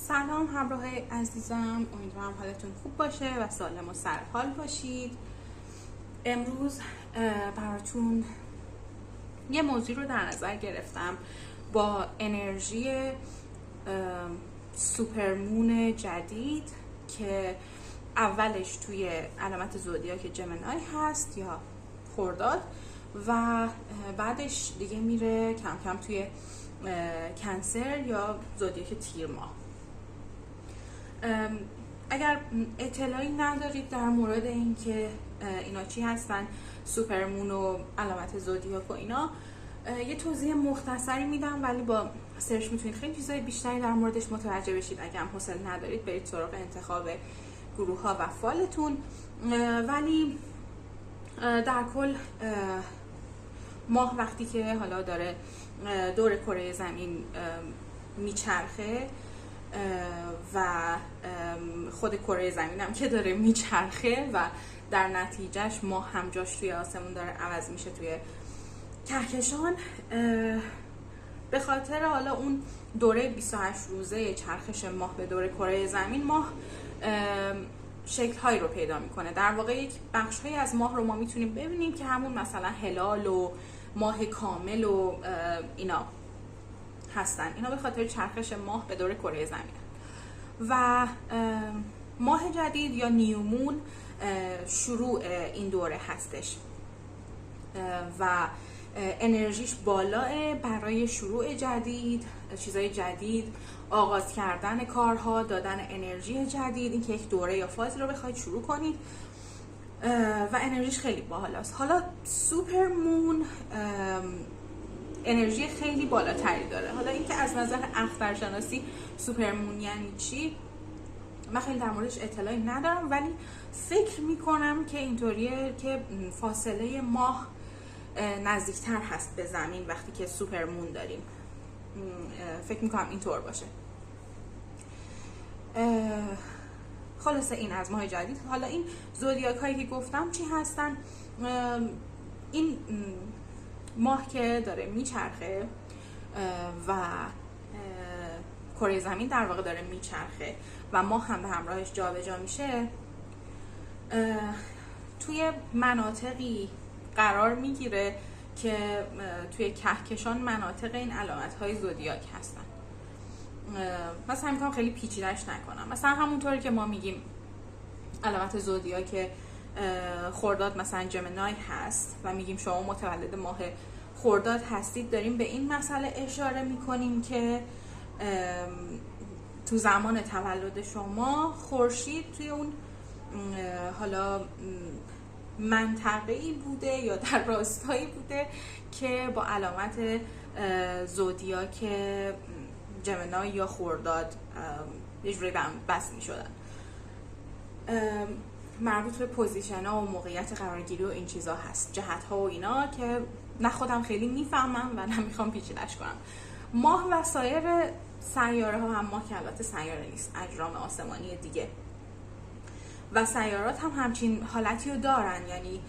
سلام همراه عزیزم، امیدوارم حالتون خوب باشه و سالم و سرحال باشید. امروز براتون یه موضوع رو در نظر گرفتم با انرژی سوپرمون جدید که اولش توی علامت زودیاک جمنای هست یا خرداد و بعدش دیگه میره کم کم توی کنسر یا زودیاک تیر ماه. اگر اطلاعی ندارید در مورد اینکه اینا چی هستن، سوپرمون و علامت زودیاک و اینا، یه توضیح مختصری میدم، ولی با سرچ میتونید خیلی چیزای بیشتری در موردش متوجه بشید. اگر هم حوصله ندارید برید سراغ انتخاب گروه ها و فالتون. ولی در کل ماه وقتی که حالا داره دور کره زمین میچرخه و خود کره زمین هم که داره میچرخه و در نتیجهش ماه هم جاش توی آسمون داره عوض میشه توی کهکشان، به خاطر حالا اون دوره 28 روزه چرخش ماه به دور کره زمین، ماه شکل‌هایی رو پیدا میکنه. در واقع یک بخش‌هایی از ماه رو ما میتونیم ببینیم که همون مثلا هلال و ماه کامل و اینا هستن. اینا به خاطر چرخش ماه به دور کره زمین و ماه جدید یا نیومون شروع این دوره هستش و انرژیش بالاه برای شروع جدید، چیزای جدید، آغاز کردن کارها، دادن انرژی جدید، این که یک دوره یا فازی رو بخواید شروع کنید و انرژیش خیلی بالاست. حالا سوپرمون انرژی خیلی بالاتری داره. حالا اینکه از نظر اخترشناسی سوپرمون یعنی چی، من خیلی در موردش اطلاعی ندارم، ولی فکر میکنم که اینطوریه که فاصله ماه نزدیکتر هست به زمین وقتی که سوپرمون داریم. فکر میکنم اینطور باشه. خلاصه این از ماه جدید. حالا این زودیاک هایی که گفتم چی هستن؟ این ماه که داره میچرخه و کره زمین در واقع داره میچرخه و ماه هم به همراهش جابجا میشه، توی مناطقی قرار میگیره که توی کهکشان مناطق این علامت های زودیاک هستن. مثلا میگم خیلی پیچیده‌اش نکنم، مثلا همونطوری که ما میگیم علامت زودیاک خرداد مثلا جمنای هست و میگیم شما متولد ماه خرداد هستید، داریم به این مسئله اشاره میکنیم که تو زمان تولد شما خورشید توی اون حالا منطقه‌ای بوده یا در راستایی بوده که با علامت زودیاک جمنای یا خرداد یه جوری بس می‌شدن. مربوط به پوزیشن ها و موقعیت قرارگیری و این چیزا هست، جهت ها و اینا که نه خودم خیلی میفهمم و نه میخوام پیچیده‌اش کنم. ماه و سایر سیاره ها هم، ماه که البته سیاره نیست، اجرام آسمانی دیگه و سیارات هم همچین حالتی رو دارن، یعنی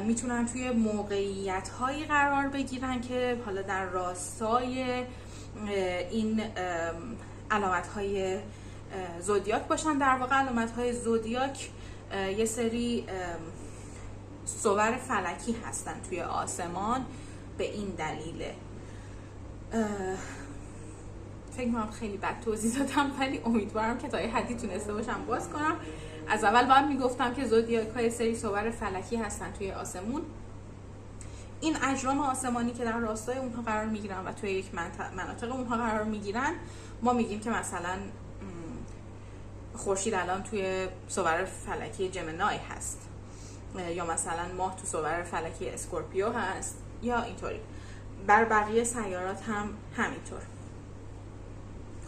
میتونن توی موقعیت هایی قرار بگیرن که حالا در راستای این علامت های زودیاک باشن. در واقع علامت های زودیاک یه سری صور فلکی هستن توی آسمان، به این دلیله. فکر می‌کنم خیلی بد توضیح دادم، ولی امیدوارم که تا یه حدی تونسته باشم باز کنم. از اول باید میگفتم که زودیاک‌ها سری صور فلکی هستن توی آسمون. این اجرام آسمانی که در راستای اونها قرار میگیرن و توی یک مناطق اونها قرار میگیرن، ما میگیم که مثلا خورشید الان توی صور فلکی جمنای هست، یا مثلا ماه تو صور فلکی اسکورپیو هست، یا اینطوری. بر بقیه سیارات هم همینطور.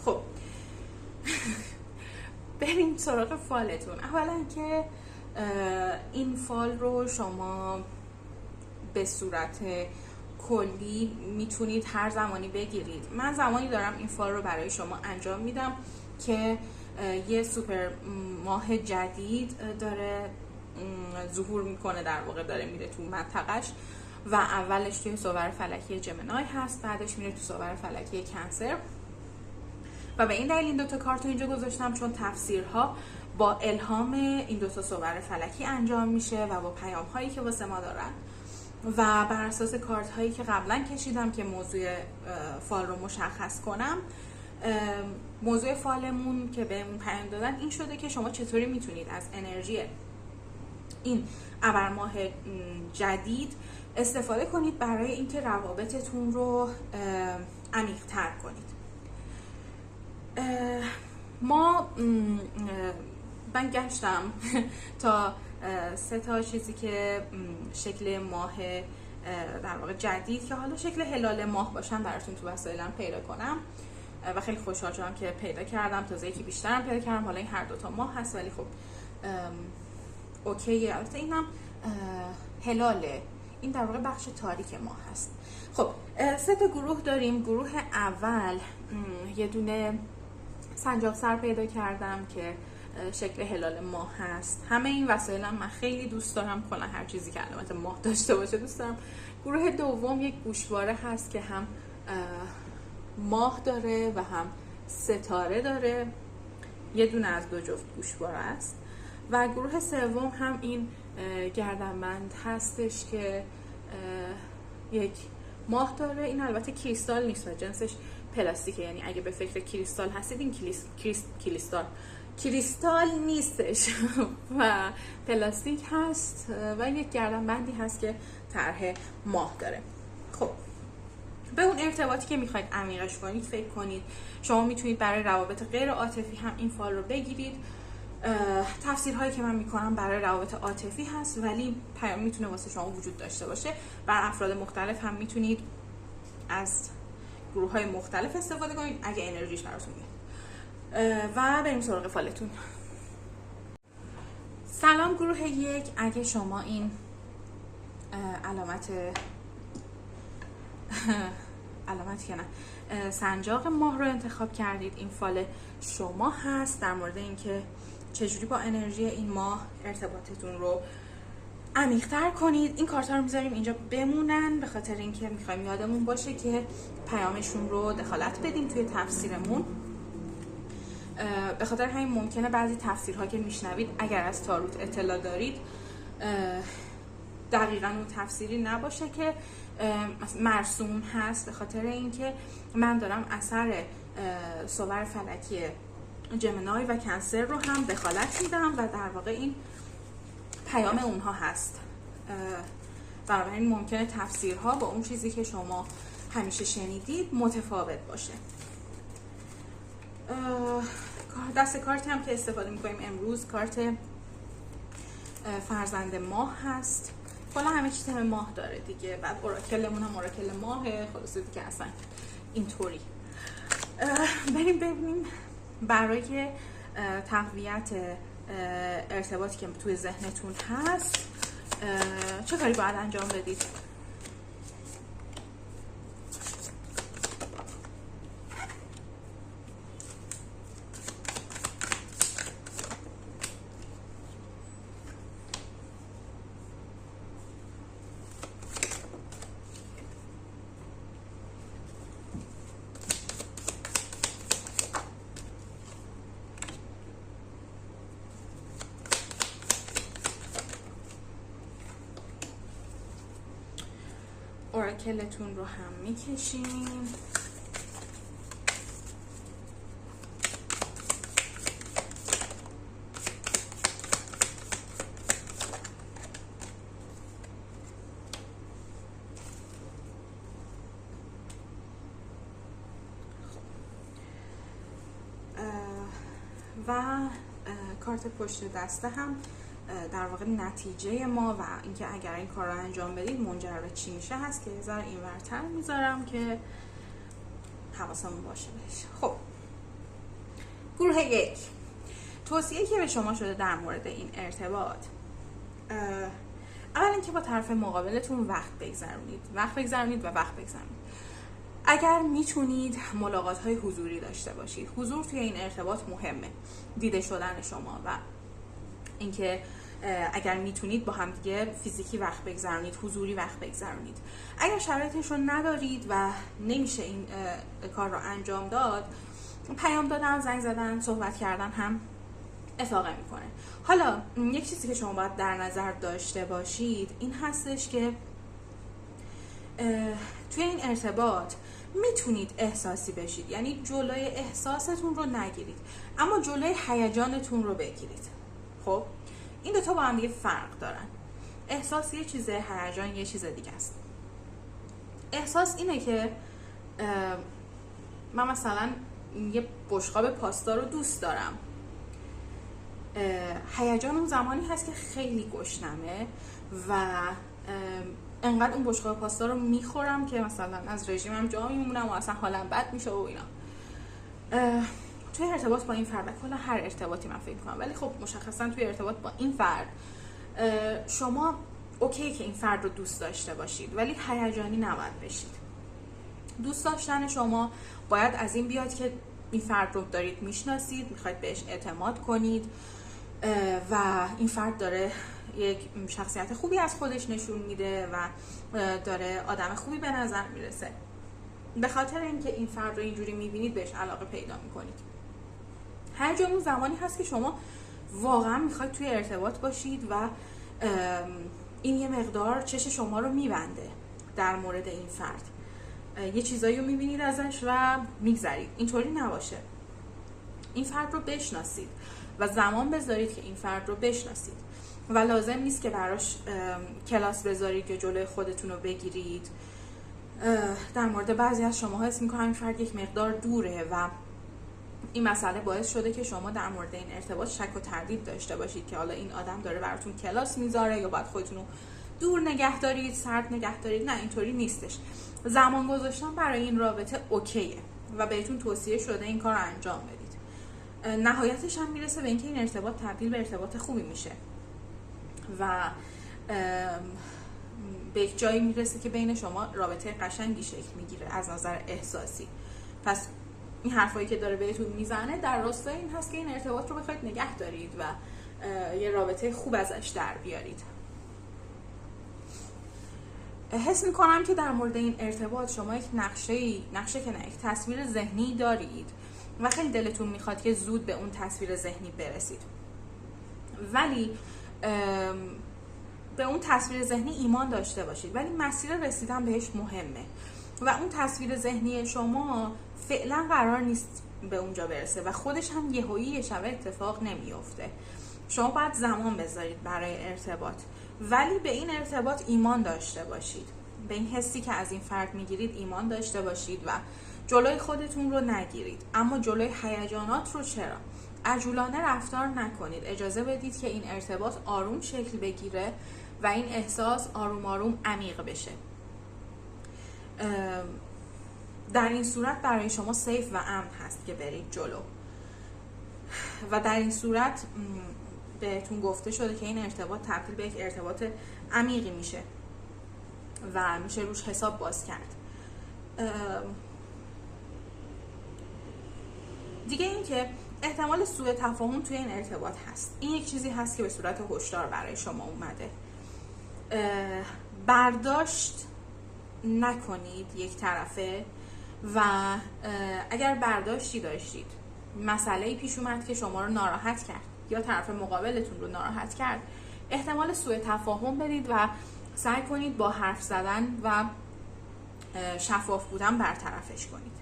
خب بریم سراغ فالتون. اولا که این فال رو شما به صورت کلی میتونید هر زمانی بگیرید. من زمانی دارم این فال رو برای شما انجام میدم که یه سوپر ماه جدید داره ظهور میکنه، در واقع داره میره تو منطقهش و اولش توی صور فلکی جمنای هست، بعدش میره تو صور فلکی کنسر و به این دلیل این دوتا کارت رو اینجا گذاشتم، چون تفسیرها با الهام این دوتا صور فلکی انجام میشه و با پیام هایی که واسه ما دارن و بر اساس کارت هایی که قبلا کشیدم که موضوع فال رو مشخص کنم. موضوع فالمون که بهمون پیام دادن این شده که شما چطوری میتونید از انرژی این ابرماه جدید استفاده کنید برای اینکه روابطتون رو عمیق‌تر کنید. من گشتم تا 3 چیزی که شکل ماه در واقع جدید که حالا شکل هلال ماه باشن براتون تو وسایلم پیدا کنم و خیلی خوشحال شدم که پیدا کردم. تازه یکی بیشترم پیدا کردم، حالا این هر دوتا ماه هست ولی خب اوکیه. البته اینم هلاله، این در واقع بخش تاریک ماه هست. خب 3 گروه داریم. گروه اول یه دونه سنجاق سر پیدا کردم که شکل هلال ماه هست. همه این وسایلم من خیلی دوست دارم، کلا هر چیزی که علامت ماه داشته باشه دوست دارم. گروه دوم یک گوشواره هست که هم ماه داره و هم ستاره داره، یه دونه از 2 جفت گوشواره است. و گروه سوم هم این گردنبند هستش که یک ماه داره. این البته کریستال نیست و جنسش پلاستیکه، یعنی اگه به فکر کریستال هستید این کریستال نیستش و پلاستیک هست و یک گردنبندی هست که طرح ماه داره. خب به اون ارتباطی که میخواید عمیقش کنید فکر کنید. شما میتونید برای روابط غیر عاطفی هم این فال رو بگیرید. تفسیرهایی که من میکنم برای روابط عاطفی هست ولی پیام میتونه واسه شما وجود داشته باشه. بر افراد مختلف هم میتونید از گروه های مختلف استفاده کنید اگه انرژیش براتون میاد. و بریم سراغ فالتون. سلام گروه 1. اگه شما این علامتی که نه سنجاق ماه رو انتخاب کردید، این فال شما هست در مورد اینکه چجوری با انرژی این ماه ارتباطتون رو عمیق‌تر کنید. این کارت ها رو میذاریم اینجا بمونن به خاطر اینکه میخوایم یادمون باشه که پیامشون رو دخالت بدیم توی تفسیرمون. به خاطر همین ممکنه بعضی تفسیرها که میشنوید اگر از تاروت اطلاع دارید دقیقاً اون تفسیری نباشه که مرسوم هست، به خاطر اینکه من دارم اثر صور فلکی جمینای و کنسر رو هم دخالت میدم و در واقع این پیام اونها هست. بنابراین ممکنه تفسیرها با اون چیزی که شما همیشه شنیدید متفاوت باشه. دست کارتی هم که استفاده میکنیم امروز کارت فرزند ماه هست. کلا همه چیز هم ماه داره دیگه. بعد اوراکلمون هم اوراکل ماهه، خلاصه دیگه اصلا اینطوری. بریم ببینیم برای تقویت ارتباطی که توی ذهنتون هست چه کاری باید انجام بدید. اوراکلتون رو هم میکشیم. و کارت پشت دسته هم در واقع نتیجه ما و اینکه اگر این کار رو انجام بدید منجر به چی میشه هست که یه ذره اینورتر میذارم که حواسمون باشه بهش. خب گروه 1 توصیه که به شما شده در مورد این ارتباط، اول اینکه با طرف مقابلتون وقت بگذرونید. اگر میتونید ملاقات های حضوری داشته باشید. حضور توی این ارتباط مهمه، دیده شدن شما و اینکه اگر میتونید با هم دیگه فیزیکی وقت بگذرونید، حضوری وقت بگذرونید. اگر شرایطش رو ندارید و نمیشه این کار رو انجام داد، پیام دادن، زنگ زدن، صحبت کردن هم افاقه میکنه. حالا یک چیزی که شما باید در نظر داشته باشید این هستش که توی این ارتباط میتونید احساسی بشید، یعنی جلوی احساستون رو نگیرید اما جلوی هیجانتون رو بگیرید. خب این دوتا با هم دیگه فرق دارن. احساس یه چیزه، هیجان یه چیز دیگه است. احساس اینه که من مثلا یه بشقاب پاستا رو دوست دارم. هیجان اون زمانی هست که خیلی گشنمه و انقدر اون بشقاب پاستا رو میخورم که مثلا از رژیمم جا میمونم و اصلا حالم بد میشه و اینا. توی ارتباط با این فرد، کلا هر ارتباطی من فکر کنم، ولی خب مشخصا توی ارتباط با این فرد شما اوکی که این فرد رو دوست داشته باشید ولی هیجانی نباید بشید. دوست داشتن شما باید از این بیاد که این فرد رو دارید میشناسید، میخواید بهش اعتماد کنید و این فرد داره یک شخصیت خوبی از خودش نشون میده و داره آدم خوبی به نظر میرسه. به خاطر اینکه این فرد رو اینجوری میبینید بهش علاقه پیدا میکنید. هر جا اون زمانی هست که شما واقعا میخواید توی ارتباط باشید و این یه مقدار چش شما رو میبنده در مورد این فرد. یه چیزایی رو میبینید ازش و میگذرید. اینطوری نباشه. این فرد رو بشناسید و زمان بذارید که این فرد رو بشناسید و لازم نیست که براش کلاس بذارید یا جلوی خودتون رو بگیرید. در مورد بعضی از شما حس میکنم این فرد یک مقدار دوره و این مسئله باعث شده که شما در مورد این ارتباط شک و تردید داشته باشید که حالا این آدم داره براتون کلاس میذاره یا باید خودتون رو دور نگه دارید، سرد نگه دارید. نه، اینطوری نیستش. زمان گذاشتن برای این رابطه اوکیه و بهتون توصیه شده این کار رو انجام بدید. نهایتش هم میرسه به اینکه این ارتباط تبدیل به ارتباط خوبی میشه و به یک جایی میرسه که بین شما رابطه قشنگی شکل میگیره از نظر احساسی. پس این حرفایی که داره بهتون میزنه در راستای این هست که این ارتباط رو بخواید نگه دارید و یه رابطه خوب ازش در بیارید. حس میکنم که در مورد این ارتباط شما یک نقشه که نه، یک تصویر ذهنی دارید و خیلی دلتون میخواد که زود به اون تصویر ذهنی برسید، ولی به اون تصویر ذهنی ایمان داشته باشید، ولی مسیر رسیدن بهش مهمه و اون تصویر ذهنی شما فعلا قرار نیست به اونجا برسه و خودش هم یهویی یه شبه اتفاق نمیفته. شما باید زمان بذارید برای ارتباط، ولی به این ارتباط ایمان داشته باشید. به این حسی که از این فرد میگیرید ایمان داشته باشید و جلوی خودتون رو نگیرید، اما جلوی هیجانات رو چرا؟ عجولانه رفتار نکنید. اجازه بدید که این ارتباط آروم شکل بگیره و این احساس آروم آروم عمیق بشه. در این صورت برای شما سیف و امن هست که برید جلو و در این صورت بهتون گفته شده که این ارتباط تبدیل به یک ارتباط عمیقی میشه و میشه روش حساب باز کرد. دیگه این که احتمال سوء تفاهم توی این ارتباط هست. این یک چیزی هست که به صورت هشدار برای شما اومده. برداشت نکنید یک طرفه و اگر برداشتی داشتید، مسئله‌ای پیش اومد که شما رو ناراحت کرد یا طرف مقابلتون رو ناراحت کرد، احتمال سوء تفاهم بدید و سعی کنید با حرف زدن و شفاف بودن برطرفش کنید.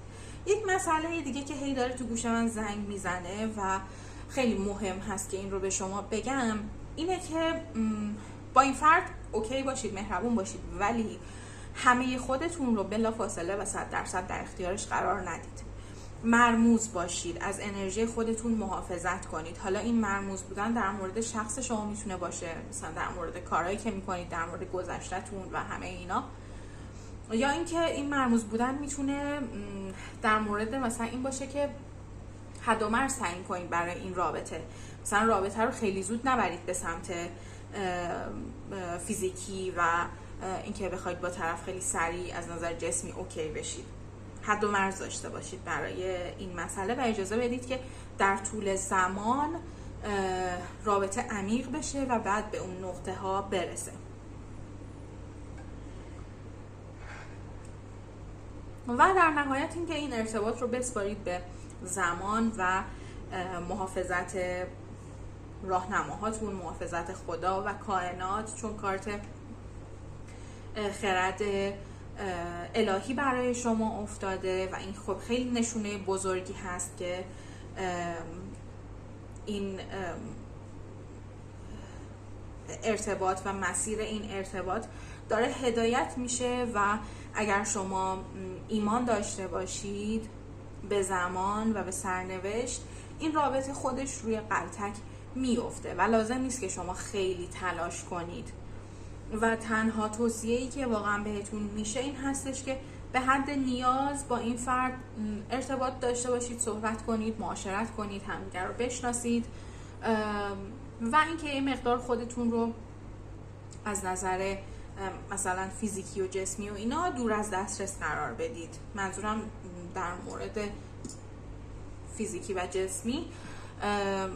یک مسئله دیگه که هی داره تو گوش من زنگ میزنه و خیلی مهم هست که این رو به شما بگم اینه که با این فرد اوکی باشید، مهربون باشید، ولی همه خودتون رو بلافاصله و 100% در اختیارش قرار ندید. مرموز باشید، از انرژی خودتون محافظت کنید. حالا این مرموز بودن در مورد شخص شما میتونه باشه، مثلا در مورد کارهایی که میکنید، در مورد گذشته‌تون و همه اینا، یا اینکه این مرموز بودن میتونه در مورد مثلا این باشه که حد و مرز تعیین کنید برای این رابطه. مثلا رابطه رو خیلی زود نبرید به سمت فیزیکی و اینکه بخواید با طرف خیلی سریع از نظر جسمی اوکی بشید. حد و مرز داشته باشید برای این مسئله و اجازه بدید که در طول زمان رابطه عمیق بشه و بعد به اون نقطه ها برسه. و در نهایت این که این ارتباط رو بسپارید به زمان و محافظت راهنماهاتون، محافظت خدا و کائنات، چون کارت خرد الهی برای شما افتاده و این خب خیلی نشونه بزرگی هست که این ارتباط و مسیر این ارتباط داره هدایت میشه و اگر شما ایمان داشته باشید به زمان و به سرنوشت، این رابطه خودش روی قلتک میفته و لازم نیست که شما خیلی تلاش کنید و تنها توصیه‌ای که واقعا بهتون میشه این هستش که به حد نیاز با این فرد ارتباط داشته باشید، صحبت کنید، معاشرت کنید، همدیگر رو بشناسید و اینکه این مقدار خودتون رو از نظر مثلا فیزیکی و جسمی و اینا دور از دسترس قرار بدید. منظورم در مورد فیزیکی و جسمی،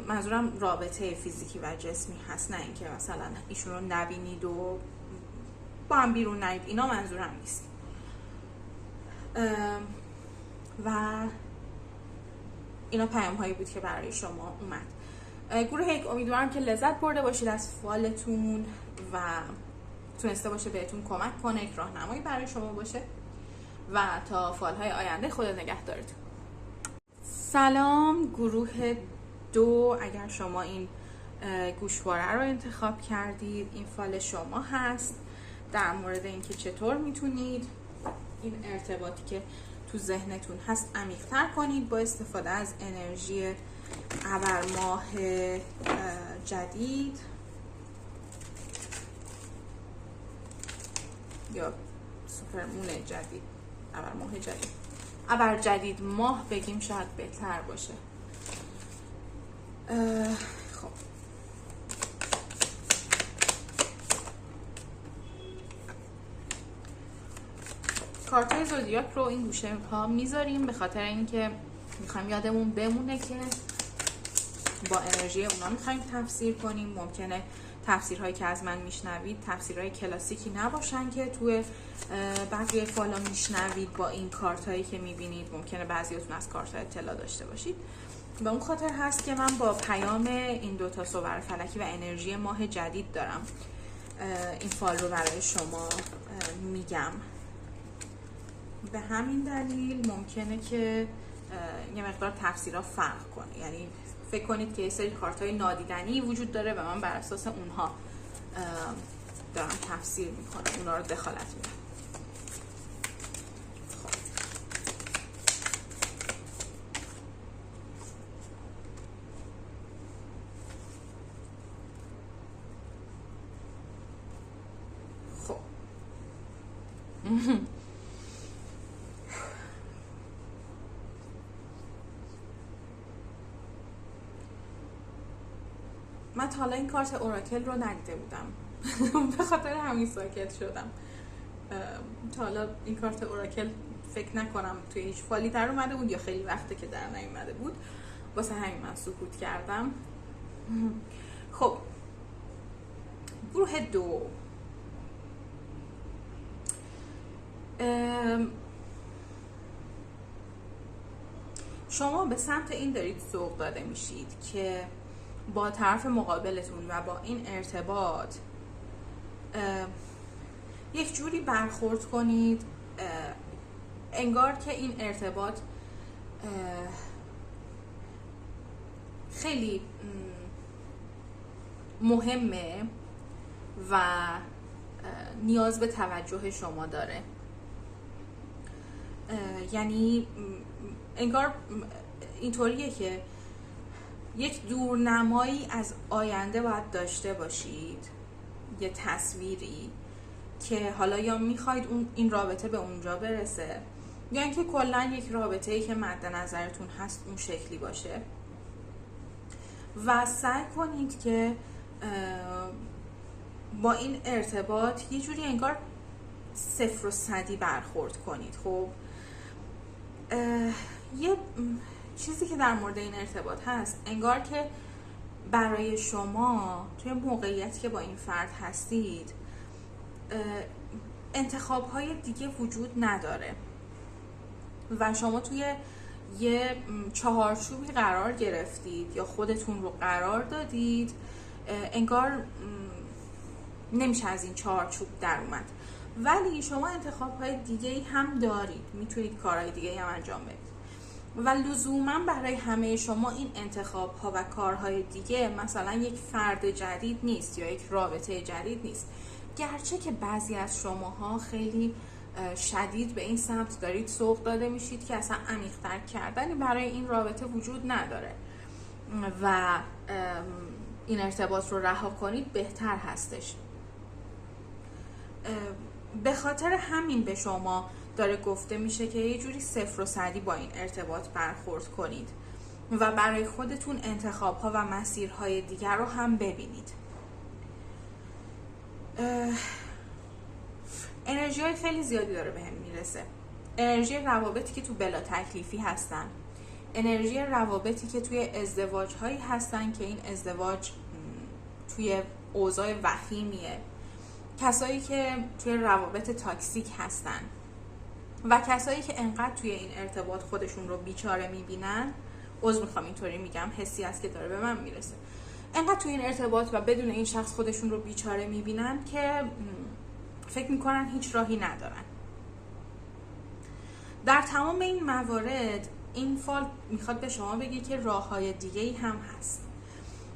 منظورم رابطه فیزیکی و جسمی هست، نه اینکه مثلا ایشون رو نبینید و با هم بیرون نرید، اینا منظورم نیست. و اینا پیام هایی بود که برای شما اومد. گروه یک، امیدوارم که لذت برده باشید از فالتون و تونسته باشه بهتون کمک کنه، یک راهنمایی برای شما باشه و تا فالهای آینده خدا نگهدارتون. سلام گروه 2، اگر شما این گوشواره رو انتخاب کردید، این فال شما هست در مورد اینکه چطور میتونید این ارتباطی که تو ذهنتون هست عمیق‌تر کنید با استفاده از انرژی ابرماه جدید یا سوپرمون جدید، ابرماه جدید، ابر جدید ماه بگیم شاید بهتر باشه. خب کارتای زودیاک رو این گوشه ها میذاریم به خاطر اینکه میخوایم یادمون بمونه که با انرژی اونا میخوایم تفسیر کنیم. ممکنه تفسیرهایی که از من میشنوید تفسیرهای کلاسیکی نباشن که توی بقیه فالا میشنوید با این کارتایی که میبینید. ممکنه بعضیاتون از کارت‌ها اطلاع داشته باشید. به اون خاطر هست که من با پیام این دوتا صور فلکی و انرژی ماه جدید دارم این فال رو برای شما میگم. به همین دلیل ممکنه که یه مقدار تفسیرها فرق کنه، یعنی فکر کنید که یه سری کارت‌های نادیدنی وجود داره و من بر اساس اونها دارم تفسیر میکنم، اونا رو دخالت میدم. خب من تا حالا این کارت اوراکل رو ندیده بودم به خاطر همین ساکت شدم. تا حالا این کارت اوراکل فکر نکنم توی هیچ فالی در اومده بود یا خیلی وقته که در نیومده بود، واسه همین من سکوت کردم. خب گروه 2، شما به سمت این دارید سوق داده میشید که با طرف مقابلتون و با این ارتباط یک جوری برخورد کنید انگار که این ارتباط خیلی مهمه و نیاز به توجه شما داره. یعنی انگار اینطوریه که یک دورنمایی از آینده باید داشته باشید، یه تصویری که حالا یا میخواید این رابطه به اونجا برسه یا اینکه کلا یک رابطه‌ای که مد نظرتون هست اون شکلی باشه و سعی کنید که با این ارتباط یه جوری انگار 0 و 100 برخورد کنید. خب یه چیزی که در مورد این ارتباط هست انگار که برای شما توی موقعیتی که با این فرد هستید انتخاب‌های دیگه وجود نداره و شما توی یه چهارچوبی قرار گرفتید یا خودتون رو قرار دادید، انگار نمیشه از این چهارچوب در اومد. ولی شما انتخاب‌های دیگه‌ای هم دارید، میتونید کارهای دیگه‌ای هم انجام بدید و لزوما برای همه شما این انتخاب‌ها و کارهای دیگه مثلا یک فرد جدید نیست یا یک رابطه جدید نیست، گرچه که بعضی از شماها خیلی شدید به این سمت دارید سوق داده میشید که اصلا عمیق‌تر کردنی برای این رابطه وجود نداره و این ارتباط رو رها کنید بهتر هستش. به خاطر همین به شما داره گفته میشه که یه جوری صفر و صدی با این ارتباط برخورد کنید و برای خودتون انتخاب‌ها و مسیرهای دیگر رو هم ببینید. انرژی های خیلی زیادی داره به هم میرسه. انرژی روابطی که تو بلا تکلیفی هستن، انرژی روابطی که توی ازدواج هایی هستن که این ازدواج توی اوضاع وخیمیه، کسایی که توی روابط تاکسیک هستن و کسایی که انقدر توی این ارتباط خودشون رو بیچاره میبینن، عذر میخوام اینطوری میگم، حسی است که داره به من میرسه، انقدر توی این ارتباط و بدون این شخص خودشون رو بیچاره میبینن که فکر میکنن هیچ راهی ندارن. در تمام این موارد این فال میخواد به شما بگه که راههای دیگه‌ای هم هست.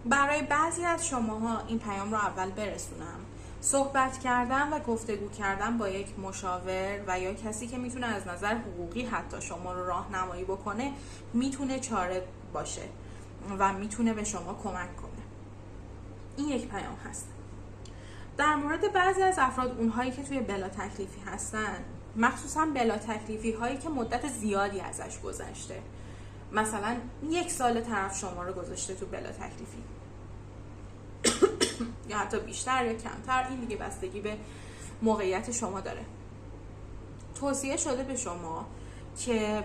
برای بعضی از شماها این پیام رو اول برسونم. صحبت کردن و گفتگو کردن با یک مشاور و یا کسی که میتونه از نظر حقوقی حتی شما رو راهنمایی بکنه میتونه چاره باشه و میتونه به شما کمک کنه. این یک پیام هست. در مورد بعضی از افراد، اونهایی که توی بلا تکلیفی هستن، مخصوصا بلا تکلیفی هایی که مدت زیادی ازش گذشته، مثلا 1 سال طرف شما رو گذاشته تو بلا تکلیفی یا حتی بیشتر یا کمتر، این دیگه بستگی به موقعیت شما داره. توصیه شده به شما که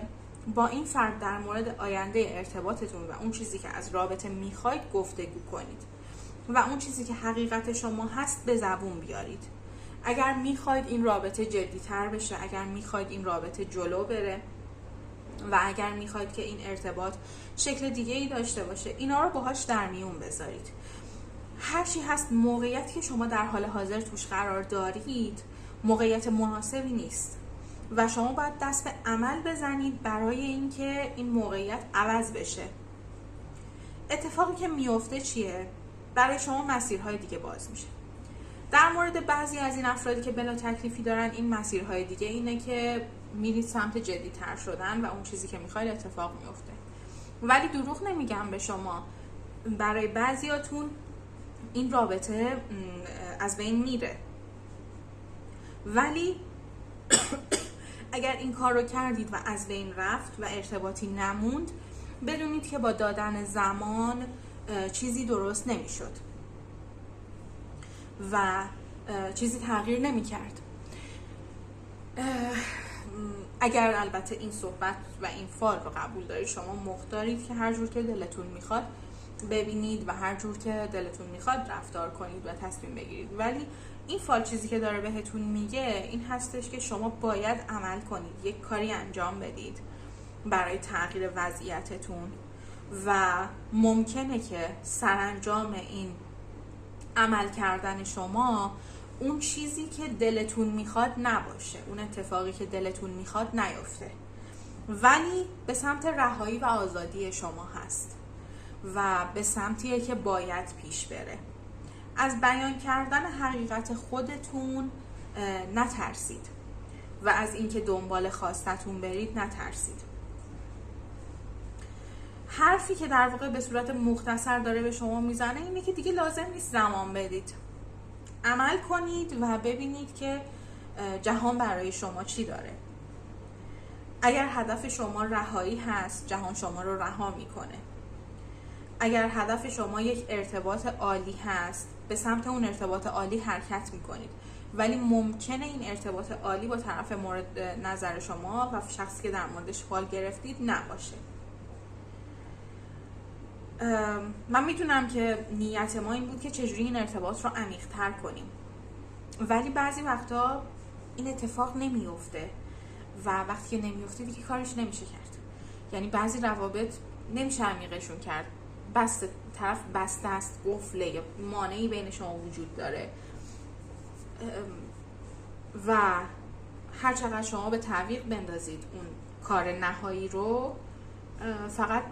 با این فرد در مورد آینده ارتباطتون و اون چیزی که از رابطه میخواید گفتگو کنید و اون چیزی که حقیقت شما هست به زبون بیارید. اگر میخواید این رابطه جدی‌تر بشه، اگر میخواید این رابطه جلو بره و اگر میخواید که این ارتباط شکل دیگه‌ای داشته باشه، اینا رو باهاش در میون بذارید. هر چی هست، موقعیتی که شما در حال حاضر توش قرار دارید موقعیت مناسبی نیست و شما باید دست به عمل بزنید برای اینکه این موقعیت عوض بشه. اتفاقی که میفته چیه؟ برای شما مسیرهای دیگه باز میشه. در مورد بعضی از این افرادی که بلا تکلیفی دارن، این مسیرهای دیگه اینه که میرید سمت جدی‌تر شدن و اون چیزی که میخواید اتفاق میفته. ولی دروغ نمیگم به شما، برای بعضیاتون این رابطه از بین میره، ولی اگر این کار رو کردید و از بین رفت و ارتباطی نموند، بدونید که با دادن زمان چیزی درست نمیشد و چیزی تغییر نمیکرد. اگر البته این صحبت و این فال رو قبول دارید، شما مختارید که هر جور که دلتون میخواد ببینید و هر جور که دلتون میخواد رفتار کنید و تصمیم بگیرید. ولی این فال چیزی که داره بهتون میگه این هستش که شما باید عمل کنید، یک کاری انجام بدید برای تغییر وضعیتتون و ممکنه که سرانجام این عمل کردن شما اون چیزی که دلتون میخواد نباشه، اون اتفاقی که دلتون میخواد نیفته، ولی به سمت رهایی و آزادی شما هست و به سمتیه که باید پیش بره. از بیان کردن حقیقت خودتون نترسید و از اینکه دنبال خواستتون برید نترسید. حرفی که در واقع به صورت مختصر داره به شما میزنه اینه که دیگه لازم نیست زمان بدید، عمل کنید و ببینید که جهان برای شما چی داره. اگر هدف شما رهایی هست، جهان شما رو رها میکنه. اگر هدف شما یک ارتباط عالی هست، به سمت اون ارتباط عالی حرکت میکنید، ولی ممکنه این ارتباط عالی با طرف مورد نظر شما و شخصی که در موردش فال گرفتید نباشه. من میدونم که نیت ما این بود که چجوری این ارتباط رو عمیق‌تر کنیم، ولی بعضی وقتا این اتفاق نمیفته و وقتی که نمیفته دیگه کارش نمیشه کرد. یعنی بعضی روابط نمیشه عمیقشون کرد، بسته، طرف بسته است، قفله یا مانعی بین شما وجود داره و هر چقدر شما به تعویق بندازید اون کار نهایی رو، فقط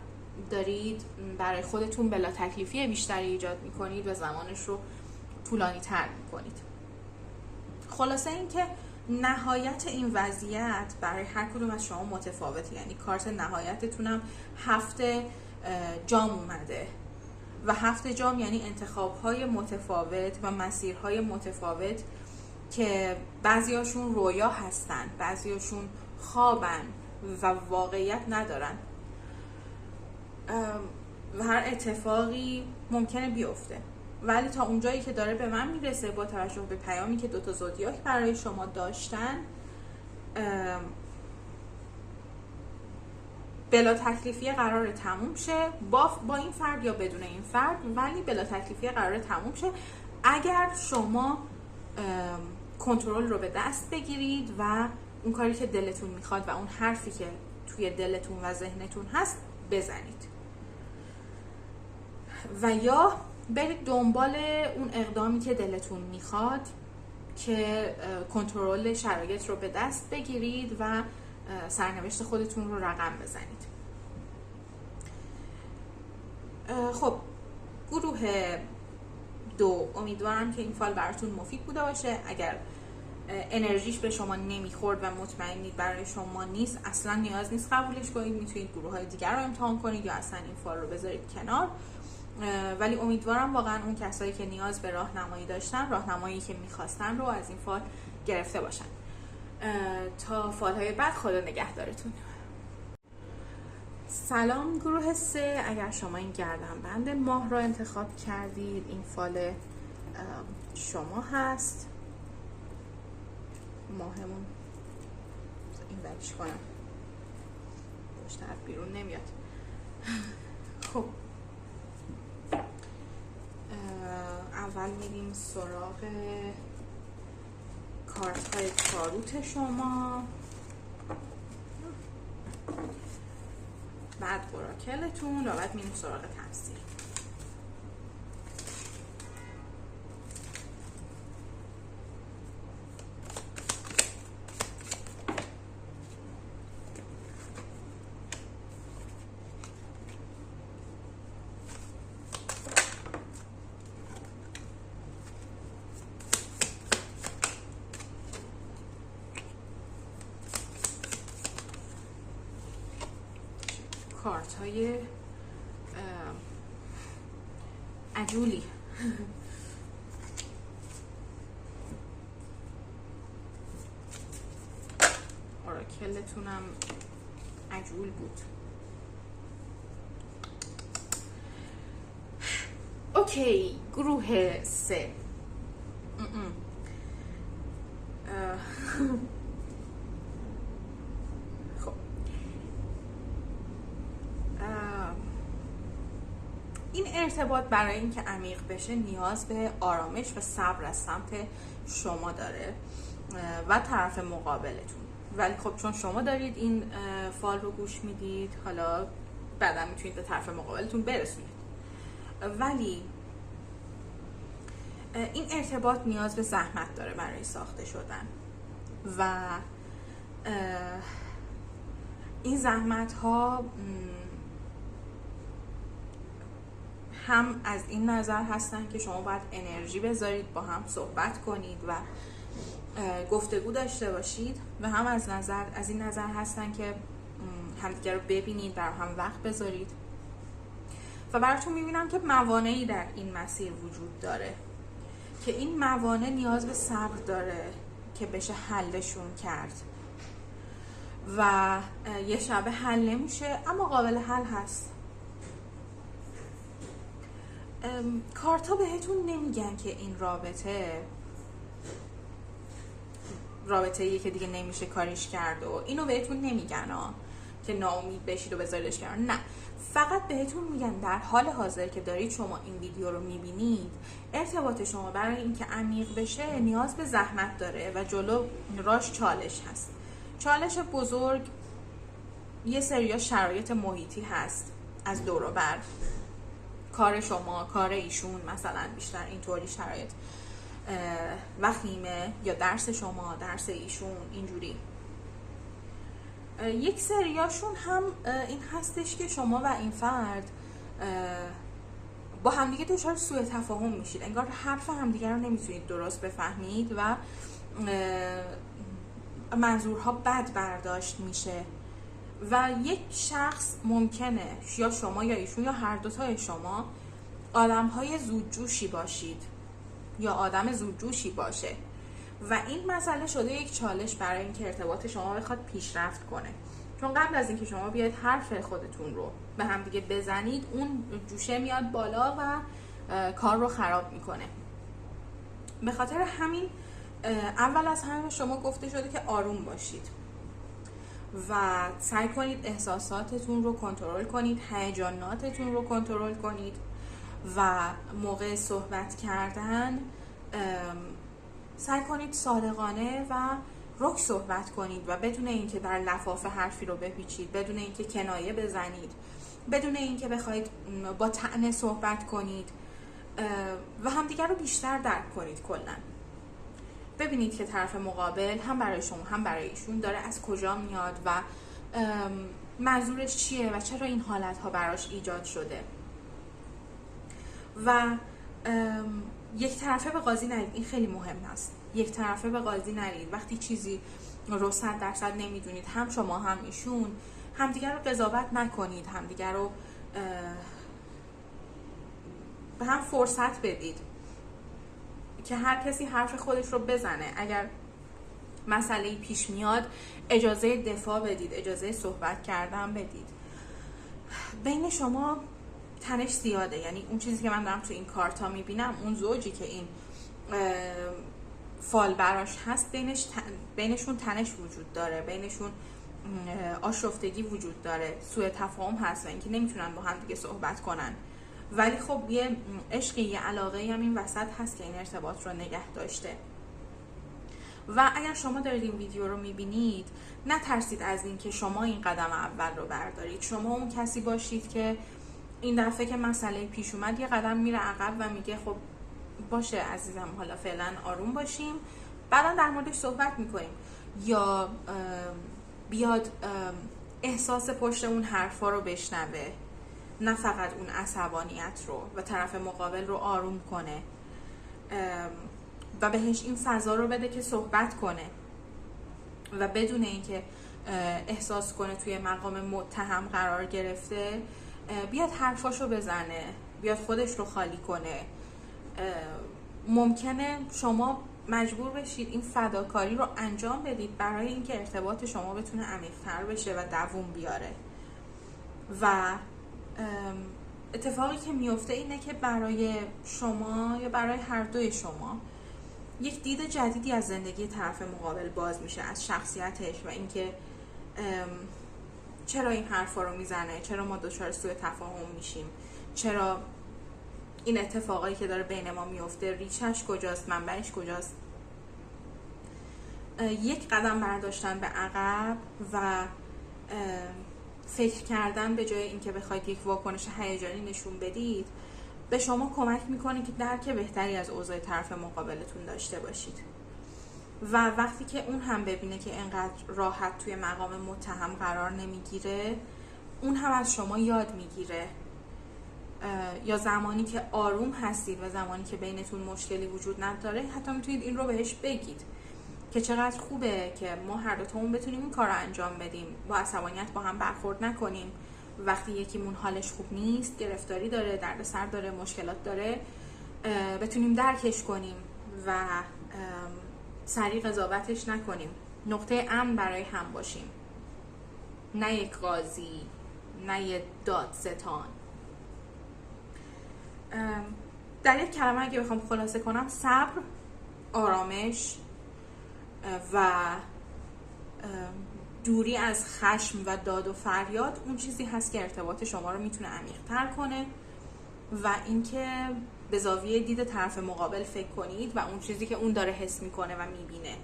دارید برای خودتون بلا تکلیفی بیشتری ایجاد میکنید و زمانش رو طولانی تر میکنید. خلاصه این که نهایت این وضعیت برای هر کدوم از شما متفاوته، یعنی کارت نهایتتونم 7 جام اومده و 7 جام یعنی انتخاب‌های متفاوت و مسیرهای متفاوت که بعضیاشون رویا هستن، بعضیاشون خوابن و واقعیت ندارن و هر اتفاقی ممکنه بیفته. ولی تا اونجایی که داره به من میرسه با توجه به پیامی که 2 زودیاک برای شما داشتن، بلا تکلیفی قرار تموم شه با این فرد یا بدون این فرد، ولی بلا تکلیفی قرار تموم شه اگر شما کنترل رو به دست بگیرید و اون کاری که دلتون میخواد و اون حرفی که توی دلتون و ذهنتون هست بزنید و یا برید دنبال اون اقدامی که دلتون میخواد که کنترل شرایط رو به دست بگیرید و سرنوشت خودتون رو رقم بزنید. خب گروه 2، امیدوارم که این فال براتون مفید بوده باشه. اگر انرژیش به شما نمیخورد و مطمئنید برای شما نیست، اصلا نیاز نیست قبولش کنید، میتونید گروه های دیگر رو امتحان کنید یا اصلا این فال رو بذارید کنار. ولی امیدوارم واقعا اون کسایی که نیاز به راهنمایی داشتن، راهنمایی که میخواستن رو از این فال گرفته باشن. تا فال های بعد خدا نگهدارتون. سلام گروه 3، اگر شما این گردنبند ماه را انتخاب کردید، این فال شما هست. ماهمون این وریش کنم پشت از بیرون نمیاد. خب اول میریم سراغ کارت های تاروت شما، بعد اوراکلتون و بعد میریم سراغ تفسیر. کارت های عجولی. اوراکلتونم عجول بود. اوکی گروه 3. خب این ارتباط برای اینکه عمیق بشه نیاز به آرامش و صبر از سمت شما داره و طرف مقابلتون. ولی خب چون شما دارید این فال رو گوش میدید، حالا بعدا میتونید به طرف مقابلتون برسونید. ولی این ارتباط نیاز به زحمت داره برای ساخته شدن و این زحمت ها هم از این نظر هستن که شما باید انرژی بذارید، با هم صحبت کنید و گفتگو داشته باشید، و هم از این نظر هستن که همدیگه رو ببینید، برای هم وقت بذارید. و براتون میبینم که موانعی در این مسیر وجود داره که این موانع نیاز به صبر داره که بشه حلشون کرد و یه شبه حل نمیشه اما قابل حل هست. کارتا بهتون نمیگن که این رابطه‌ایه که دیگه نمیشه کاریش کرد و اینو بهتون نمیگن که ناامید بشید و بذاریدش کنار. نه، فقط بهتون میگن در حال حاضر که دارید شما این ویدیو رو میبینید، ارتباط شما برای اینکه عمیق بشه نیاز به زحمت داره و جلو راش چالش هست. چالش بزرگ یه سری شرایط محیطی هست از دور و بر، کار شما، کار ایشون مثلا بیشتر اینطوری شرایط وخیمه، یا درس شما، درس ایشون، اینجوری. یک سریاشون هم این هستش که شما و این فرد با همدیگه دچار سوء تفاهم میشید، انگار حرف همدیگه رو نمیتونید درست بفهمید و منظورها بد برداشت میشه و یک شخص ممکنه یا شما یا ایشون یا هر دوتای شما آدم‌های زودجوشی باشید یا آدم زودجوشی باشه و این مسئله شده یک چالش برای اینکه ارتباط شما بخواد پیشرفت کنه، چون قبل از اینکه شما بیاید حرف خودتون رو به هم دیگه بزنید اون جوشه میاد بالا و کار رو خراب میکنه. به خاطر همین اول از همه شما گفته شده که آروم باشید و سعی کنید احساساتتون رو کنترل کنید، هیجاناتتون رو کنترل کنید و موقع صحبت کردن سعی کنید صادقانه و رک صحبت کنید و بدون اینکه در لفاف حرفی رو بپیچید، بدون اینکه کنایه بزنید، بدون اینکه بخواید با طعنه صحبت کنید و همدیگر رو بیشتر درک کنید. کلاً ببینید که طرف مقابل هم برای شما هم برای ایشون داره از کجا میاد و منظورش چیه و چرا این حالت ها براش ایجاد شده و یک طرفه به قاضی نرید. این خیلی مهم است، یک طرفه به قاضی نرید. وقتی چیزی رو 100% نمیدونید، هم شما هم ایشون، همدیگر رو قضاوت نکنید، همدیگر رو به هم فرصت بدید که هر کسی حرف خودش رو بزنه. اگر مسئله پیش میاد اجازه دفاع بدید، اجازه صحبت کردن بدید. بین شما تنش زیاده، یعنی اون چیزی که من دارم تو این کارتا میبینم، اون زوجی که این فال براش هست بینشون تنش وجود داره، بینشون آشفتگی وجود داره، سوء تفاهم هست و اینکه نمیتونن با هم دیگه صحبت کنن. ولی خب یه عشقی، یه علاقه هم این وسط هست که این ارتباط رو نگه داشته. و اگر شما دارید این ویدیو رو میبینید نترسید از این که شما این قدم اول رو بردارید. شما اون کسی باشید که این دفعه که مسئله پیش اومد یه قدم میره عقب و میگه خب باشه عزیزم، حالا فعلا آروم باشیم، بعدا در موردش صحبت میکنیم. یا بیاد احساس پشت اون حرفا رو بشنوه، نه فقط اون عصبانیت رو، و طرف مقابل رو آروم کنه و بهش این فضا رو بده که صحبت کنه و بدون اینکه احساس کنه توی مقام متهم قرار گرفته بیاد حرفاشو بزنه، بیاد خودش رو خالی کنه. ممکنه شما مجبور بشید این فداکاری رو انجام بدید برای اینکه ارتباط شما بتونه عمیق‌تر بشه و دووم بیاره. و اتفاقی که میفته اینه که برای شما یا برای هر دوی شما یک دید جدیدی از زندگی طرف مقابل باز میشه، از شخصیتش و اینکه چرا این حرفا رو میزنه، چرا ما دچار سوء تفاهم میشیم، چرا این اتفاقایی که داره بین ما میفته ریشش کجاست، منبعش کجاست. یک قدم برداشتن به عقب و فکر کردن به جای اینکه بخواید یک واکنش هیجانی نشون بدید به شما کمک میکنه که درک بهتری از اوضاع طرف مقابلتون داشته باشید. و وقتی که اون هم ببینه که انقدر راحت توی مقام متهم قرار نمیگیره، اون هم از شما یاد میگیره. یا زمانی که آروم هستید و زمانی که بینتون مشکلی وجود نداره، حتی میتونید این رو بهش بگید که چقدر خوبه که ما هر دوتامون بتونیم این کار رو انجام بدیم، با عصبانیت با هم برخورد نکنیم. وقتی یکیمون حالش خوب نیست، گرفتاری داره، دردسر داره، مشکلات داره، بتونیم درکش کنیم و سریع قضاوتش نکنیم. نقطه امن برای هم باشیم، نه یک قاضی، نه یک دادستان. در یک کلمه اگه بخوام خلاصه کنم، صبر، آرامش و دوری از خشم و داد و فریاد اون چیزی هست که ارتباط شما رو میتونه عمیق‌تر کنه و اینکه به زاویه دید طرف مقابل فکر کنید و اون چیزی که اون داره حس میکنه و میبینه.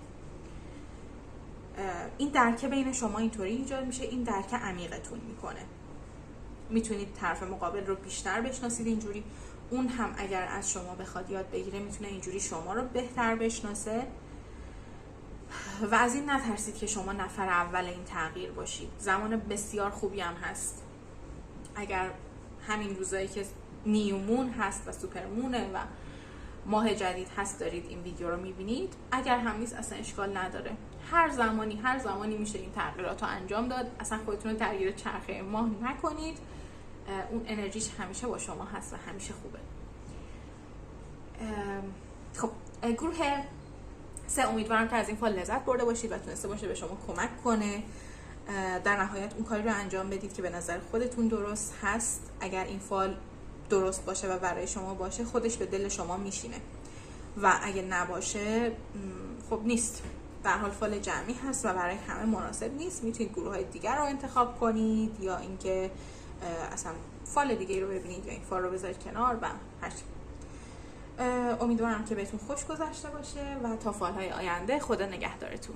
این درک بین شما اینطوری ایجاد میشه، این درک عمیقتون میکنه. میتونید طرف مقابل رو بیشتر بشناسید اینجوری، اون هم اگر از شما بخواد یاد بگیره میتونه اینجوری شما رو بهتر بشناسه. و از این نترسید که شما نفر اول این تغییر باشید. زمان بسیار خوبی هم هست اگر همین روزایی که نیومون هست و سوپرمونه و ماه جدید هست دارید این ویدیو رو میبینید. اگر هم نیست اصلا اشکال نداره، هر زمانی میشه این تغییرات رو انجام داد. اصلا خودتون رو درگیر چرخه ماه نکنید، اون انرژیش همیشه با شما هست و همیشه خوبه. خب گروه 3 امیدوارم که از این فال لذت برده باشید و تونسته باشه به شما کمک کنه. در نهایت اون کاری رو انجام بدید که به نظر خودتون درست هست. اگر این فال درست باشه و برای شما باشه، خودش به دل شما میشینه و اگه نباشه خب نیست. در حال فال جمعی هست و برای همه مناسب نیست. میتونید گروه های دیگر رو انتخاب کنید یا اینکه اصلا فال دیگه رو ببینید یا این فال رو بذارید کنار و هرچی. امیدوارم که بهتون خوش گذشته باشه و تا فال های آینده خدا نگهدارتون.